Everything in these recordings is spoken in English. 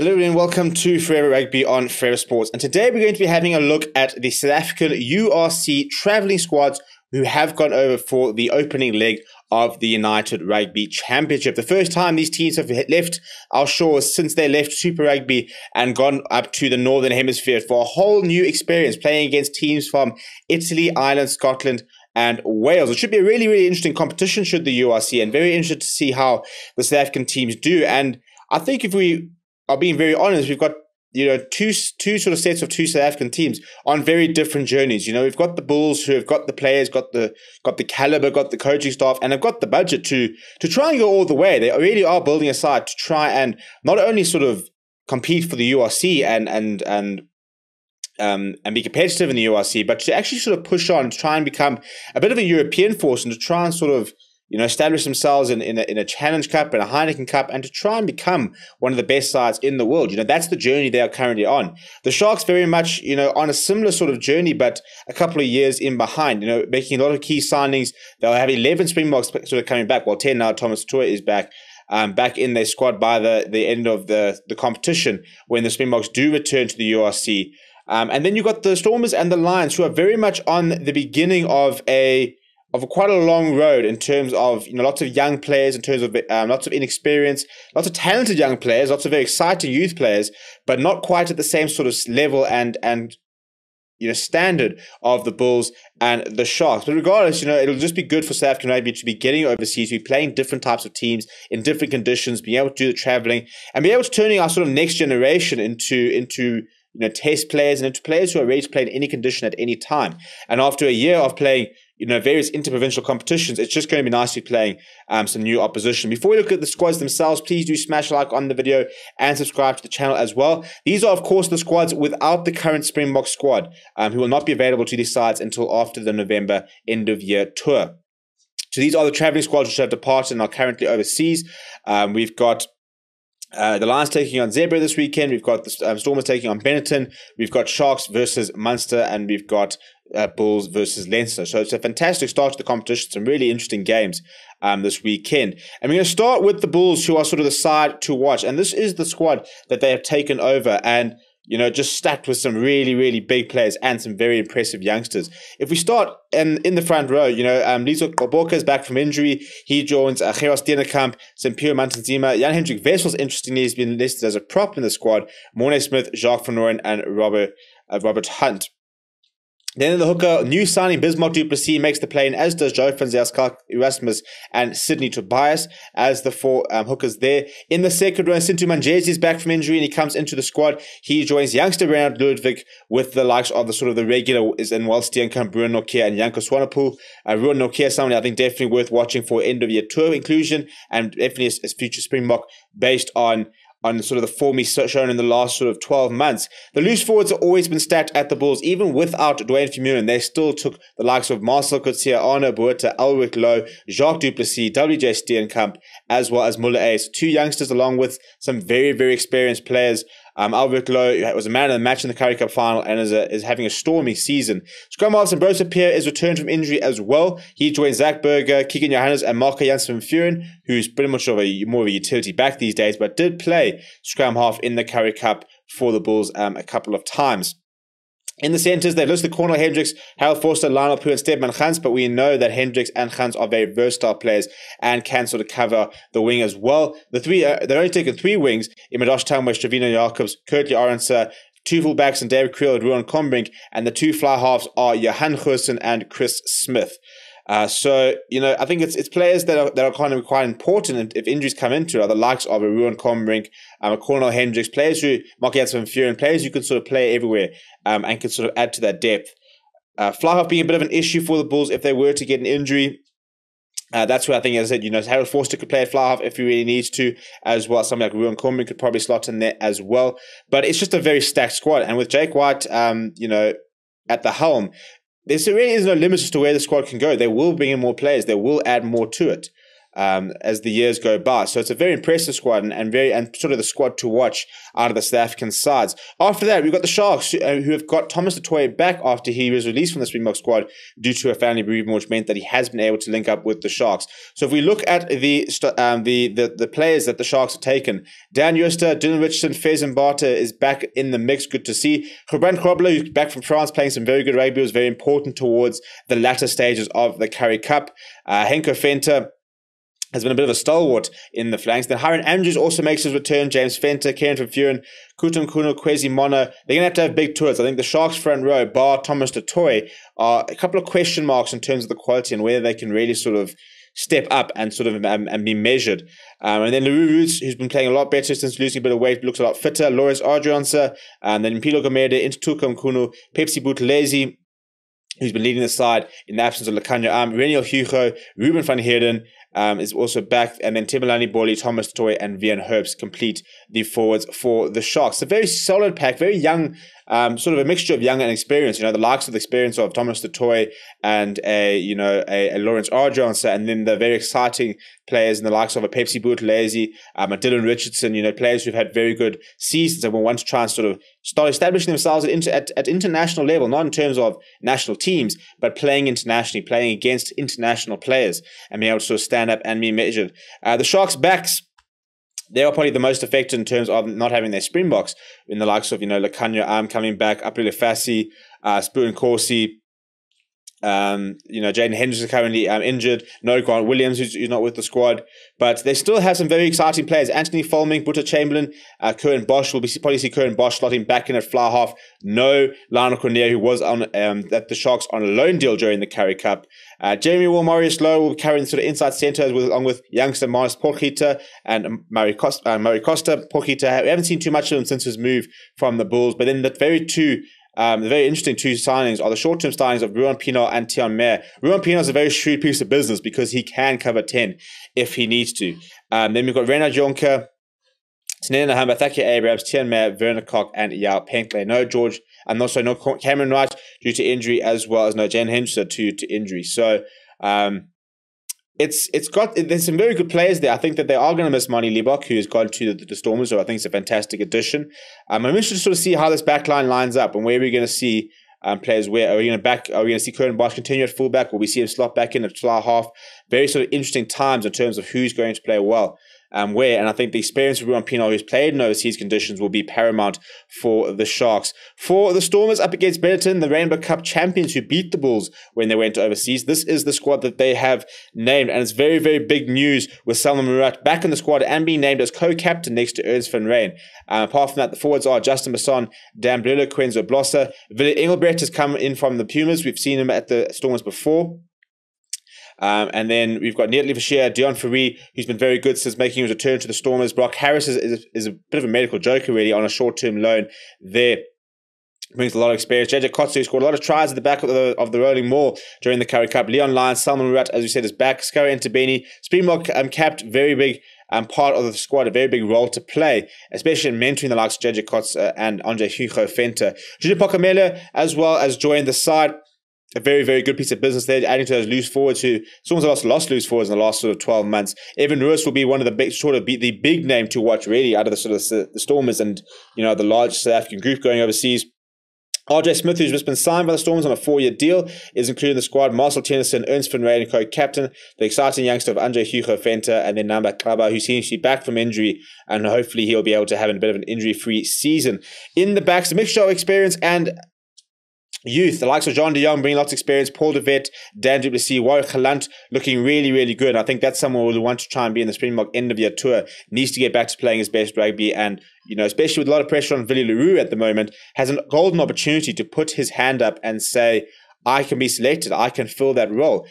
Hello and welcome to Forever Rugby on Forever Sports. And today we're going to be having a look at the South African URC travelling squads who have gone over for the opening leg of the United Rugby Championship. The first time these teams have left our shores since they left Super Rugby and gone up to the Northern Hemisphere for a whole new experience, playing against teams from Italy, Ireland, Scotland, and Wales. It should be a really, really interesting competition, should the URC, and very interested to see how the South African teams do. And I think if we are being very honest, we've got two sort of sets of two South African teams on very different journeys. We've got the Bulls who have got the players, got the caliber, got the coaching staff, and have got the budget to try and go all the way. They really are building a side to try and not only sort of compete for the URC and be competitive in the URC, but to actually sort of push on to try and become a bit of a European force and to try and sort of establish themselves in a Challenge Cup and a Heineken Cup and to try and become one of the best sides in the world. That's the journey they are currently on. The Sharks very much, on a similar sort of journey, but a couple of years in behind, making a lot of key signings. They'll have 11 Springboks sort of coming back. Well, 10 now. Thomas Toy is back in their squad by the end of the competition when the Springboks do return to the URC. And then you've got the Stormers and the Lions who are very much on the beginning of quite a long road in terms of lots of young players, in terms of lots of inexperience, lots of talented young players, lots of very exciting youth players, but not quite at the same sort of level and standard of the Bulls and the Sharks. But regardless, it'll just be good for South African rugby to be getting overseas, to be playing different types of teams in different conditions, being able to do the traveling, and be able to turning our sort of next generation into test players and into players who are ready to play in any condition at any time. And after a year of playing various interprovincial competitions, it's just going to be nice to be playing some new opposition. Before we look at the squads themselves, please do smash a like on the video and subscribe to the channel as well. These are, of course, the squads without the current Springbok squad, who will not be available to these sides until after the November end-of-year tour. So these are the travelling squads which have departed and are currently overseas. We've got the Lions taking on Zebra this weekend. We've got the Stormers taking on Benetton. We've got Sharks versus Munster, and we've got Bulls versus Leinster. So it's a fantastic start to the competition. Some really interesting games this weekend. And we're going to start with the Bulls, who are sort of the side to watch. And this is the squad that they have taken over, and just stacked with some really, really big players and some very impressive youngsters. If we start in the front row, Lizo Gqoboka is back from injury. He joins Gerard Steenekamp, Simpiwe Mantanzima. Jan-Hendrik Wessels, interestingly, has been listed as a prop in the squad. Morne Smith, Jacques van Rooyen, and Robert Hunt. Then in the hooker, new signing Bismarck du Plessis makes the play in, as does Joe van Zyskak, Erasmus, and Sydney Tobias as the four hookers there. In the second row, Sintu Manjesi is back from injury and he comes into the squad. He joins youngster Reinhard Ludwig with the likes of the regular is in Steenkamp, Ruan Nokia, and Janko Swanepoel. Ruan Nokia, someone I think definitely worth watching for end-of-year tour inclusion, and definitely as future Springbok based on sort of the form he's shown in the last sort of 12 months. The loose forwards have always been stacked at the Bulls. Even without Dwayne Vermeulen, they still took the likes of Marcel Coetzee, Arno Botha, Ulrich Loh, Jacques du Plessis, WJ Steenkamp, as well as Muller Ace. Two youngsters along with some very, very experienced players. Ulrich Loh was a man of the match in the Currie Cup final and is having a stormy season. Scrum half Brosa Pierre is returned from injury as well. He joins Zach Berger, Keegan Johannes, and Marco Janssen van Vuren, who's pretty much more of a utility back these days, but did play scrum half in the Currie Cup for the Bulls a couple of times. In the centres, they've listed Cornel Hendricks, Harold Forster, Lionel Pooh, and Stedman Gans, but we know that Hendricks and Gans are very versatile players and can sort of cover the wing as well. They've only taken three wings in Madosh Tamwe, Stravino Jacobs, Kurtley Arendse, two fullbacks and David Creel and Ruan Combrink, and the two fly halves are Johan Goosen and Chris Smith. So I think it's players that are kind of quite important if injuries come into it, are the likes of a Ruan Combrink, a Cornel Hendricks, players who Mark Janssen van Vuren, players who can sort of play everywhere and can sort of add to that depth. Fly half being a bit of an issue for the Bulls if they were to get an injury. That's where I think, as I said, Harold Forster could play at fly half if he really needs to, as well. Something like Ruan Combrink could probably slot in there as well. But it's just a very stacked squad, and with Jake White, at the helm, there really is no limit as to where the squad can go. They will bring in more players. They will add more to it. as the years go by. So it's a very impressive squad and sort of the squad to watch out of the South African sides. After that, we've got the Sharks, who have got Thomas du Toit back after he was released from the Springbok squad due to a family bereavement, which meant that he has been able to link up with the Sharks. So if we look at the players that the Sharks have taken, Dan Jooste, Dylan Richardson, Fez Mbata is back in the mix. Good to see. Gerbrand Krobler, who's back from France, playing some very good rugby, was very important towards the latter stages of the Currie Cup. Henko Venter has been a bit of a stalwart in the flanks. Then Hiron Andrews also makes his return. James Venter, Kieran van Vuren, Kutum Kuno, Kwesi Mono. They're going to have big tours. I think the Sharks front row, bar Thomas du Toit, are a couple of question marks in terms of the quality and whether they can really sort of step up and sort of and be measured. And then Leroux Roots, who's been playing a lot better since losing a bit of weight, looks a lot fitter. Loris Adrianse, and then Mpilo Gomede, Intutuka Mkunu, Pepsi Buthelezi, who's been leading the side in the absence of Lekanya Reniel Hugo, Ruben van Heerden is also back, and then Timelani Boli, Thomas du Toit, and Vian Herbst complete the forwards for the Sharks. A very solid pack, very young, sort of a mixture of young and experience. You know, the likes of the experience of Thomas du Toit and a Lawrence Arjansa, and then the very exciting players in the likes of a Pepsi Buthelezi, a Dylan Richardson. You know, players who've had very good seasons and will want to try and sort of start establishing themselves at international level, not in terms of national teams, but playing internationally, playing against international players, and being able to sort of stand up and be measured. The Sharks' backs, they are probably the most affected in terms of not having their Springboks, in the likes of, Lekanya coming back, April Fassi, Spoon Corsi, Jaden Henderson currently injured. No Grant Williams, who's not with the squad, but they still have some very exciting players. Anthony Folming, Butter Chamberlain, Curran Bosch. We'll probably see Curran Bosch slotting back in at fly half. No Lionel Cornea, who was on at the Sharks on a loan deal during the Currie Cup. Jeremy Will, Maurice Lowe will carry the sort of inside centre along with youngster Marius Porchita and Murray Costa. Porchita, we haven't seen too much of him since his move from the Bulls, but then the very interesting two signings are the short-term signings of Ruan Pienaar and Tian Meyer. Ruan Pienaar is a very shrewd piece of business because he can cover 10 if he needs to. Then we've got Renard Jonker, Tanena Hamba, Thakia Abrams, Tian Meyer, Werner Koch, and Yao Penkley. No George, and also no Cameron Wright due to injury, as well as no Jan Henderson to injury. So there's some very good players there. I think that they are going to miss Mani Liebach, who has gone to the Stormers, so I think it's a fantastic addition. I'm interested to sort of see how this backline lines up and where we're going to see players. Where are we going to see Curran Bosch continue at fullback? Will we see him slot back in at fly half? Very sort of interesting times in terms of who's going to play well. And I think the experience of Ruan Pienaar, who's played in overseas conditions, will be paramount for the Sharks. For the Stormers up against Benetton, the Rainbow Cup champions who beat the Bulls when they went overseas, this is the squad that they have named, and it's very, very big news with Salman Murat back in the squad and being named as co-captain next to Ernst van Rijn. Apart from that, the forwards are Justin Masson, Dan Bliller, Quenzo Blosser. Ville Engelbrecht has come in from the Pumas. We've seen him at the Stormers before. And then we've got Neatley Vashier, Dion Ferree, who's been very good since making his return to the Stormers. Brock Harris is a bit of a medical joker, really, on a short-term loan there. Brings a lot of experience. JJ Kotsu scored a lot of tries at the back of the rolling maul during the Currie Cup. Leon Lyons, Salman Murat, as we said, is back. Scurry Ntabeni, Springbok capped, very big part of the squad, a very big role to play, especially in mentoring the likes of JJ Kotsu and Andre Hugo Venter. Julian Pokamela, as well, as joined the side. A very, very good piece of business there, adding to those loose forwards who almost lost loose forwards in the last sort of 12 months. Evan Ruiz will be one of the big, the big name to watch, really, out of the sort of the Stormers and, the large South African group going overseas. RJ Smith, who's just been signed by the Stormers on a 4-year deal, is included in the squad. Marcel Tennyson, Ernst van Rijn, co-captain. The exciting youngster of Andre Hugo Venter, and then Namba Kraba, who seems to be back from injury, and hopefully he'll be able to have a bit of an injury-free season. In the backs, a mixture of experience and youth, the likes of Jean de Jong bringing lots of experience, Paul de Vet, Dan du Plessis, Warwick Galant looking really, really good. I think that's someone who will want to try and be in the Springbok end of year tour, needs to get back to playing his best rugby, and especially with a lot of pressure on Willie Leroux at the moment, has a golden opportunity to put his hand up and say, I can be selected, I can fill that role,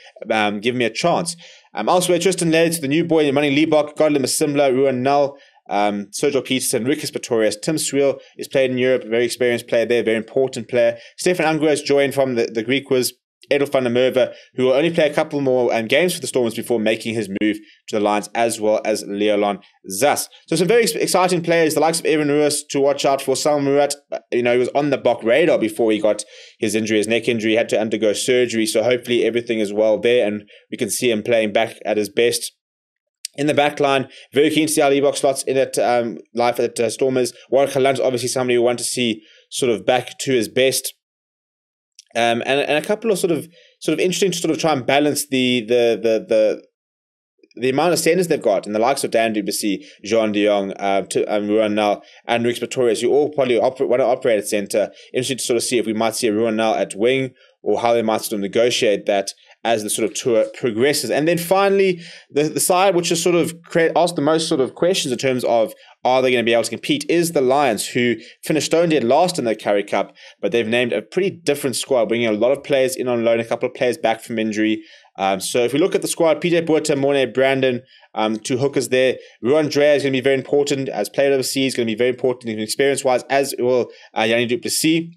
give me a chance. Elsewhere, Tristan Leds, the new boy, Mani Liebach, Godlin Masimla, Ruan Null, Sergio Peterson, Rikus Pretorius, Tim Sweel is played in Europe, a very experienced player there, very important player. Stefan Angros joined from the Greek was Edel van der Merwe, who will only play a couple more games for the Stormers before making his move to the Lions, as well as Leolon Zas. So some very exciting players, the likes of Evan Ruiz to watch out for. Salman Murat, he was on the Bok radar before he got his injury, his neck injury, had to undergo surgery. So hopefully everything is well there and we can see him playing back at his best. In the back line, very keen to see how Leibok slots in at life at Stormers. Warwick Lunch, obviously somebody we want to see sort of back to his best. And a couple of sort of interesting to sort of try and balance the amount of centers they've got, and the likes of Dan Duplessis, Jean de Jong, Ruan Nel, and Rex Pretorius, who all probably want to operate at center. Interesting to sort of see if we might see a Ruan Nel at wing, or how they might sort of negotiate that as the sort of tour progresses. And then finally, the side which is sort of asked the most sort of questions in terms of are they going to be able to compete is the Lions, who finished stone dead last in the Currie Cup, but they've named a pretty different squad, bringing a lot of players in on loan, a couple of players back from injury. So if we look at the squad, PJ Buerta, Morne, Brandon, two hookers there. Ruan Drea is going to be very important as player overseas, going to be very important experience-wise, as will Yanni Duplessis.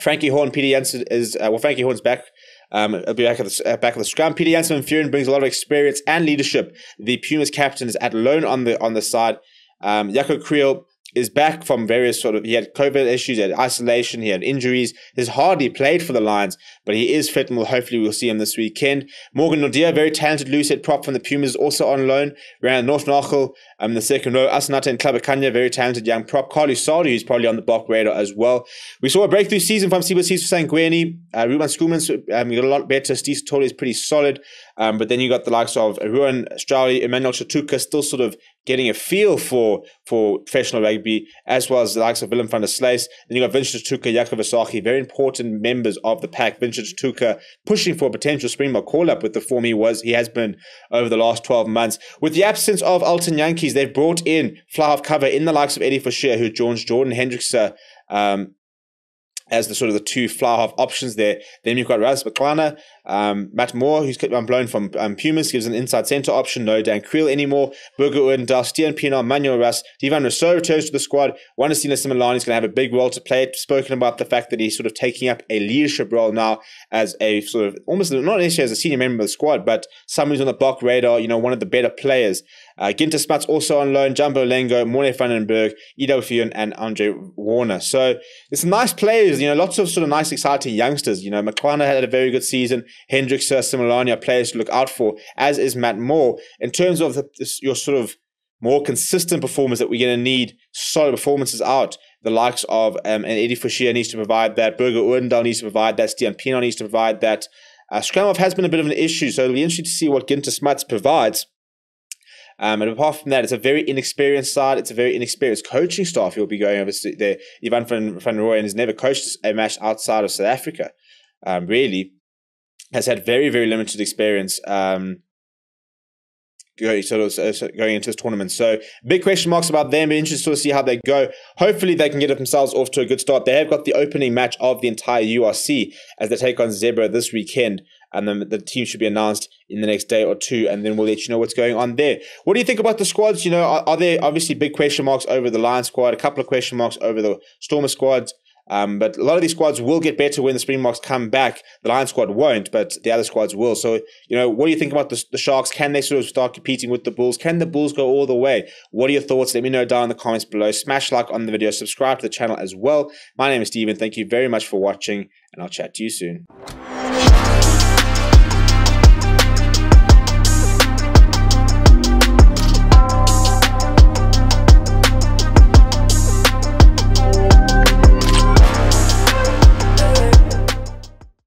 Frankie Horn, Peter Janssen is, Frankie Horn's back. He'll be back at the scrum. Peter Janssen and Furin brings a lot of experience and leadership. The Pumas captain is at loan on the side. Jaco Creel is back from various he had COVID issues, he had isolation, he had injuries. He's hardly played for the Lions, but he is fit, and hopefully we'll see him this weekend. Morgan Nordia, very talented loosehead prop from the Pumas, also on loan. Rand North Nachel in the second row. Asanata and Klabakanya, very talented young prop. Carly Sadi, who's probably on the block radar as well. We saw a breakthrough season from CBC's Sangweni. Ruben Schoolman's got a lot better. Steve Tolly is pretty solid. But then you got the likes of Ruan Strali, Emmanuel Chatuka, still sort of getting a feel for professional rugby, as well as the likes of Willem van der Sluys. Then you got Vincent Chatuka, Jakob Asaki, very important members of the pack. Vincent Chatuka pushing for a potential Springbok call-up with the form he has been over the last 12 months. With the absence of Alton Yankees, they've brought in fly half cover in the likes of Eddie Forshire, who joins Jordan Hendricks as the sort of the two fly half options there. Then you've got Raz Bakwana, Matt Moore, who's blown from Pumas, gives an inside centre option. No Dan Creel anymore. Burger Oendal, Stian Pienaar, Manuel Russ. Divan Rousseau returns to the squad. Wanasina Simelani is going to have a big role to play. Spoken about the fact that he's sort of taking up a leadership role now as a sort of, almost not necessarily as a senior member of the squad, but someone who's on the block radar, one of the better players. Ginter Smuts also on loan. Jumbo Lengo, Morne Vandenberg, Ido Fion, and Andre Warner. So there's some nice players, lots of sort of nice, exciting youngsters. McClana had a very good season. Hendricks, Simelani are players to look out for, as is Matt Moore. In terms of your sort of more consistent performers that we're going to need solid performances out, the likes of and Eddie Forshire needs to provide that. Burger Oendal needs to provide that. Stian Pienaar needs to provide that. Scrum-off has been a bit of an issue, so it'll be interesting to see what Ginter Smuts provides. And apart from that, it's a very inexperienced side. It's a very inexperienced coaching staff who will be going over there. Ivan van Rooyen has never coached a match outside of South Africa. Really has had very, very limited experience going into this tournament. So big question marks about them. Be interested to see how they go. Hopefully they can get themselves off to a good start. They have got the opening match of the entire URC as they take on Zebra this weekend. And then the team should be announced in the next day or two, and then we'll let you know what's going on there. What do you think about the squads? Are there obviously big question marks over the Lions squad, a couple of question marks over the Stormer squads, but a lot of these squads will get better when the Springboks come back. The Lions squad won't, but the other squads will. So, what do you think about the Sharks? Can they sort of start competing with the Bulls? Can the Bulls go all the way? What are your thoughts? Let me know down in the comments below. Smash like on the video, subscribe to the channel as well. My name is Steven. Thank you very much for watching, and I'll chat to you soon.